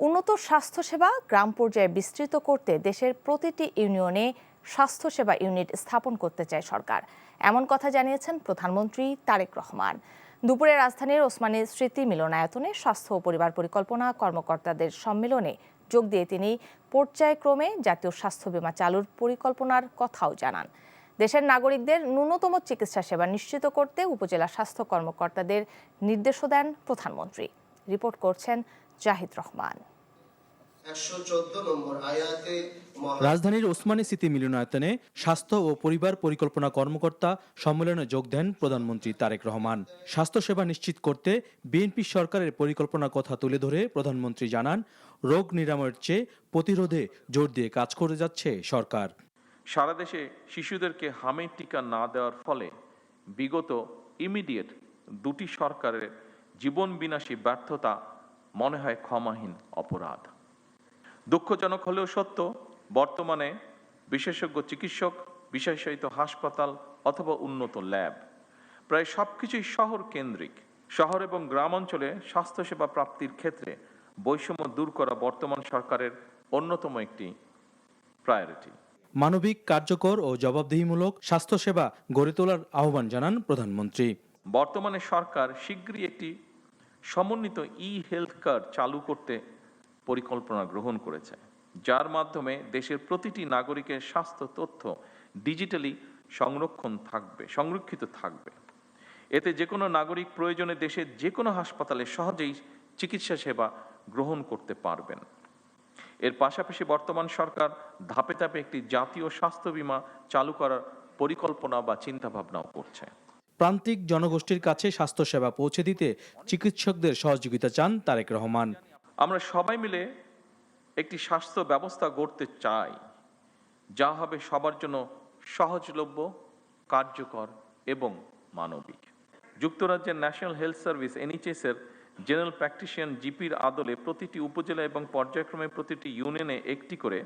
উন্নত স্বাস্থ্যসেবা গ্রাম পর্যায়ে বিস্তৃত করতে দেশের প্রতিটি ইউনিয়নে স্বাস্থ্যসেবা ইউনিট স্থাপন করতে চায় সরকার। এমন কথা জানিয়েছেন প্রধানমন্ত্রী তারেক রহমান। দুপুরে রাজধানীর ওসমানী স্মৃতি মিলনায়তনে স্বাস্থ্য ও পরিবার পরিকল্পনা কর্মকর্তাদের সম্মেলনে যোগ দিয়ে তিনি পর্যায়ক্রমে জাতীয় স্বাস্থ্য বীমা চালুর পরিকল্পনার কথাও জানান। দেশের নাগরিকদের ন্যূনতম চিকিৎসা সেবা নিশ্চিত করতে উপজেলা স্বাস্থ্য কর্মকর্তাদের নির্দেশও দেন প্রধানমন্ত্রী। রিপোর্ট করছেন জাহিদ রহমান। রাজধানীর ওসমানী স্মৃতি মিলনায়তনে স্বাস্থ্য ও পরিবার পরিকল্পনা কর্মকর্তা সম্মেলনে যোগ দেন প্রধানমন্ত্রী তারেক রহমান। স্বাস্থ্যসেবা নিশ্চিত করতে বিএনপি সরকারের পরিকল্পনার কথা তুলে ধরে প্রধানমন্ত্রী জানান, রোগ নিরাময়ের চেয়ে প্রতিরোধে জোর দিয়ে কাজ করে যাচ্ছে সরকার। সারা দেশে শিশুদেরকে হামের টিকা না দেওয়ার ফলে বিগত ইমিডিয়েট দুটি সরকারের জীবন বিনাশী ব্যর্থতা মনে হয় ক্ষমাহীন অপরাধ। দুঃখজনক হলেও সত্য, বর্তমানে বিশেষজ্ঞ চিকিৎসক, বিশেষায়িত হাসপাতাল অথবা উন্নত ল্যাব প্রায় সবকিছুই শহর কেন্দ্রিক। শহর এবং গ্রাম অঞ্চলে স্বাস্থ্যসেবা প্রাপ্তির ক্ষেত্রে বৈষম্য দূর করা বর্তমান সরকারের অন্যতম একটি প্রায়োরিটি। মানবিক, কার্যকর ও জবাবদিহিমূলক স্বাস্থ্যসেবা গড়ে তোলার আহ্বান জানান প্রধানমন্ত্রী। বর্তমানে সরকার শীঘ্রই একটি সমন্বিত হেলথ কার্ড চালু করতে পরিকল্পনা গ্রহণ করেছে, যার মাধ্যমে দেশের প্রতিটি নাগরিকের স্বাস্থ্য তথ্য ডিজিটালি সংরক্ষিত থাকবে। এতে যে কোনো নাগরিক প্রয়োজনে দেশের যে কোনো হাসপাতালে সহজেই চিকিৎসা সেবা গ্রহণ করতে পারবেন। এর পাশাপাশি বর্তমান সরকার ধাপে ধাপে একটি জাতীয় স্বাস্থ্য বীমা চালু করার পরিকল্পনা বা চিন্তাভাবনাও করছে। প্রান্তিক জনগোষ্ঠীর কাছে স্বাস্থ্যসেবা পৌঁছে দিতে চিকিৎসকদের সহযোগিতা চান তারেক রহমান। আমরা সবাই মিলে একটি স্বাস্থ্য ব্যবস্থা গড়তে চাই, যা হবে সবার জন্য সহজলভ্য, কার্যকর এবং মানবিক। যুক্তরাজ্যের ন্যাশনাল হেলথ সার্ভিস NHS এর জেনারেল প্র্যাকটিশিয়ান জিপির আদলে প্রতিটি উপজেলা এবং পর্যায়ক্রমে প্রতিটি ইউনিয়নে একটি করে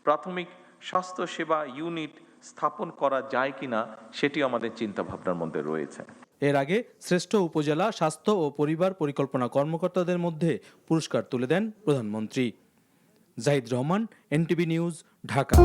প্রাথমিক স্বাস্থ্য সেবা ইউনিট স্থাপন করা যায় কিনা সেটি আমাদের চিন্তাভাবনার মধ্যে রয়েছে। এর আগে শ্রেষ্ঠ উপজেলা স্বাস্থ্য ও পরিবার পরিকল্পনা কর্মকর্তাদের মধ্যে পুরস্কার তুলে দেন প্রধানমন্ত্রী। Zahid Rahman, NTV news, Dhaka.